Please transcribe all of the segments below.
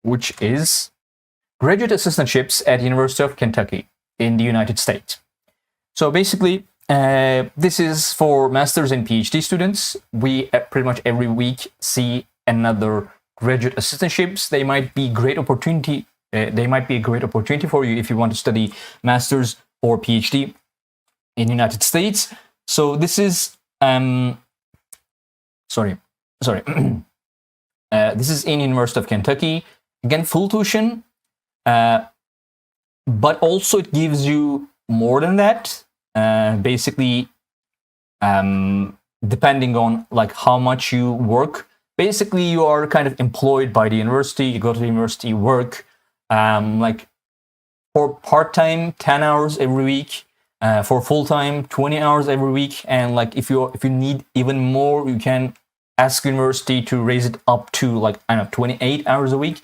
which is graduate assistantships at University of Kentucky in the United States. So basically, this is for master's and PhD students. We pretty much every week see another graduate assistantships. They might be great opportunity. They might be a great opportunity for you if you want to study master's or PhD in the United States. So this is this is in University of Kentucky. Again, full tuition, but also it gives you more than that. Basically, depending on like how much you work. Basically, you are kind of employed by the university. You go to the university, work, like for part-time, 10 hours every week. For full-time, 20 hours every week. And like if you need even more, you can ask university to raise it up to like, I don't know, 28 hours a week.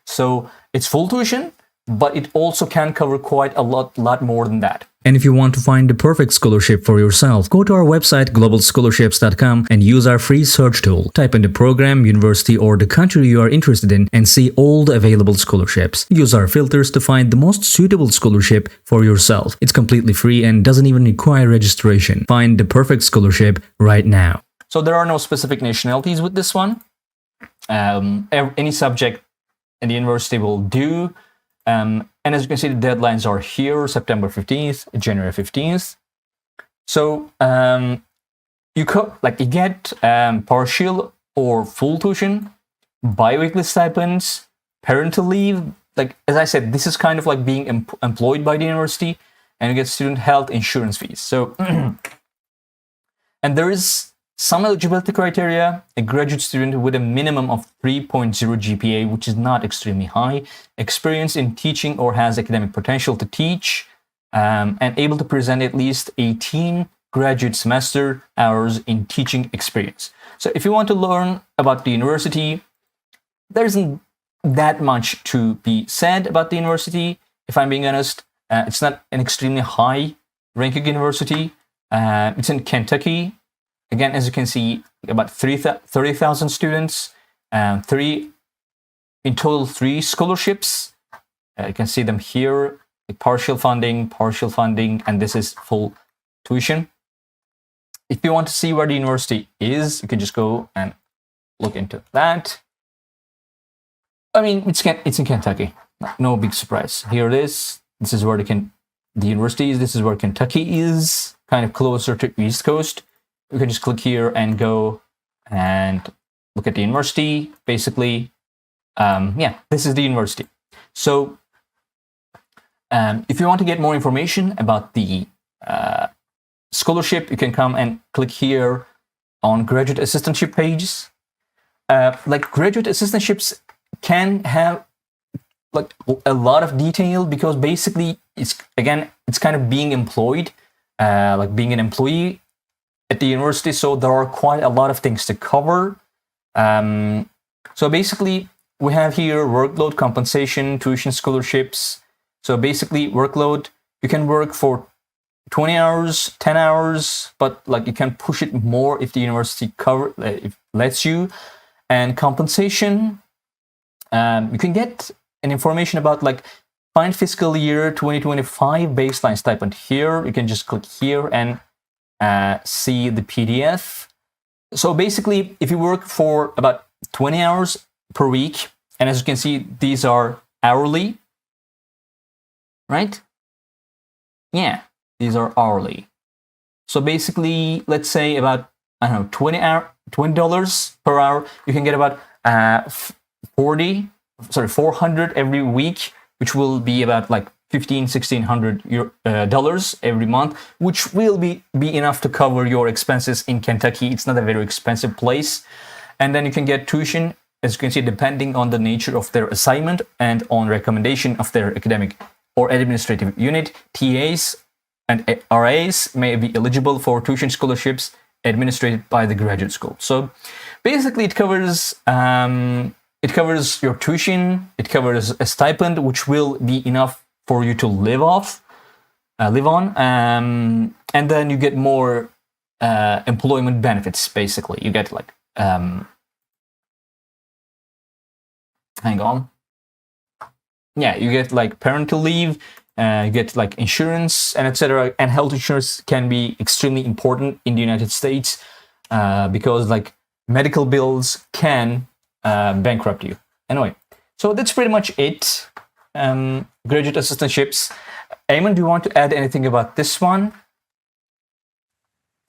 So it's full tuition, but it also can cover quite a lot more than that. And if you want to find the perfect scholarship for yourself, go to our website globalscholarships.com and use our free search tool. Type in the program, university, or the country you are interested in and see all the available scholarships. Use our filters to find the most suitable scholarship for yourself. It's completely free and doesn't even require registration. Find the perfect scholarship right now. So there are no specific nationalities with this one. Any subject in the university will do. And as you can see, the deadlines are here, September 15th, January 15th. So you get partial or full tuition, biweekly stipends, parental leave. Like as I said, this is kind of like being employed by the university, and you get student health insurance fees. So, and there is some eligibility criteria: a graduate student with a minimum of 3.0 GPA, which is not extremely high, experience in teaching or has academic potential to teach, and able to present at least 18 graduate semester hours in teaching experience. So if you want to learn about the university, there isn't that much to be said about the university. If I'm being honest, it's not an extremely high ranking university. It's in Kentucky. Again, as you can see, about 30,000 students, in total 3 scholarships. You can see them here, like partial funding, and this is full tuition. If you want to see where the university is, you can just go and look into that. I mean, it's in Kentucky. No big surprise. Here it is. This is where the university is. This is where Kentucky is, kind of closer to East Coast. You can just click here and go and look at the university. Basically, this is the university. So if you want to get more information about the scholarship, you can come and click here on graduate assistantship pages. Like graduate assistantships can have like a lot of detail, because basically it's kind of being employed, like being an employee at the university. So there are quite a lot of things to cover. So basically we have here workload, compensation, tuition, scholarships. So basically workload, you can work for 20 hours, 10 hours, but like you can push it more if the university lets you. And compensation, you can get an information about like find fiscal year 2025 baseline stipend here. You can just click here and see the PDF. So basically, if you work for about 20 hours per week, and as you can see, these are hourly, right? Yeah, these are hourly. So basically, let's say about, I don't know, $20 per hour, you can get about 400 every week, which will be about like $1,600 every month, which will be enough to cover your expenses in Kentucky. It's not a very expensive place. And then you can get tuition, as you can see, depending on the nature of their assignment and on recommendation of their academic or administrative unit. TAs and RAs may be eligible for tuition scholarships administered by the graduate school. So basically it covers your tuition, it covers a stipend, which will be enough for you to live on, and then you get more employment benefits. Basically, you get like hang on, yeah, you get like parental leave, you get like insurance and etc. And health insurance can be extremely important in the United States because like medical bills can bankrupt you. Anyway, so that's pretty much it. Graduate assistantships. Eamon, do you want to add anything about this one?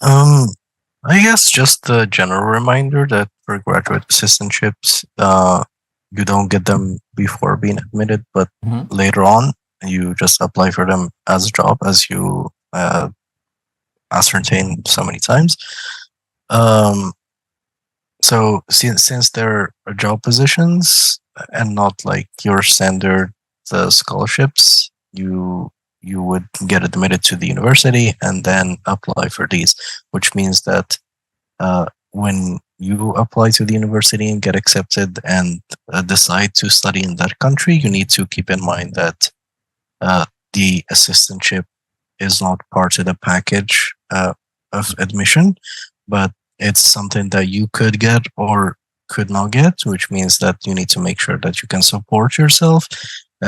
I guess just a general reminder that for graduate assistantships, you don't get them before being admitted, but later on, you just apply for them as a job, as you ascertain so many times. So since they're job positions and not like your standard scholarships, you would get admitted to the university and then apply for these, which means that when you apply to the university and get accepted and decide to study in that country, you need to keep in mind that the assistantship is not part of the package of admission, but it's something that you could get or could not get, which means that you need to make sure that you can support yourself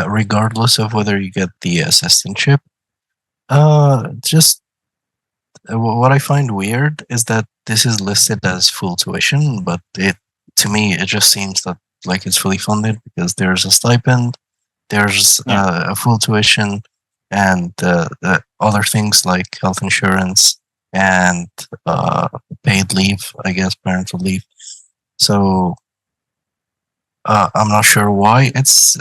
regardless of whether you get the assistantship. Just what I find weird is that this is listed as full tuition, but to me it just seems that like it's fully funded because there's a stipend, there's a full tuition, and other things like health insurance and paid leave, I guess parental leave. So I'm not sure why it's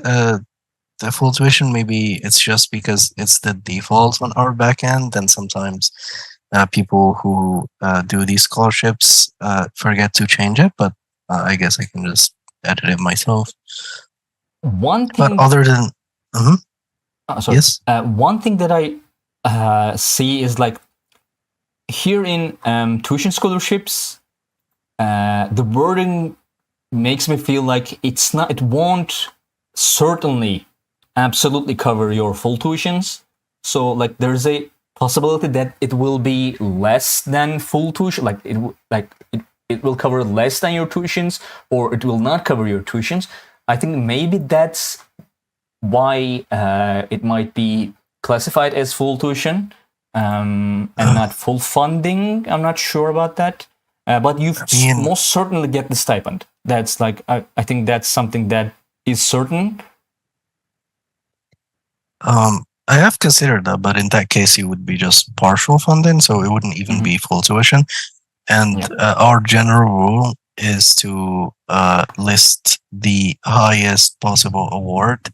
the full tuition. Maybe it's just because it's the default on our back end, and sometimes people who do these scholarships forget to change it. But I guess I can just edit it myself. One thing, but other than sorry, yes, one thing that I see is like here in tuition scholarships, the wording makes me feel like it won't certainly absolutely cover your full tuitions. So like there's a possibility that it will be less than full tuition, like it will cover less than your tuitions, or it will not cover your tuitions. I think maybe that's why it might be classified as full tuition and not full funding. I'm not sure about that. But you most certainly get the stipend. That's like, I think that's something that is certain. I have considered that, but in that case, it would be just partial funding, so it wouldn't even be full tuition. And our general rule is to list the highest possible award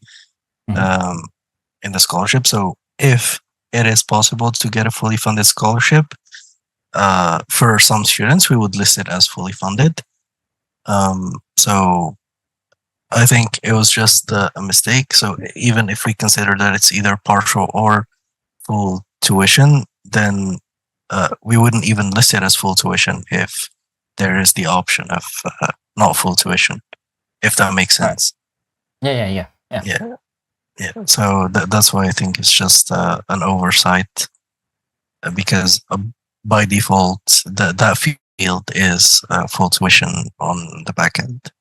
in the scholarship. So if it is possible to get a fully funded scholarship, for some students, we would list it as fully funded. So I think it was just a mistake. So even if we consider that it's either partial or full tuition, then we wouldn't even list it as full tuition if there is the option of not full tuition, if that makes sense. Yeah. So that's why I think it's just an oversight, because by default that field is full tuition on the back end.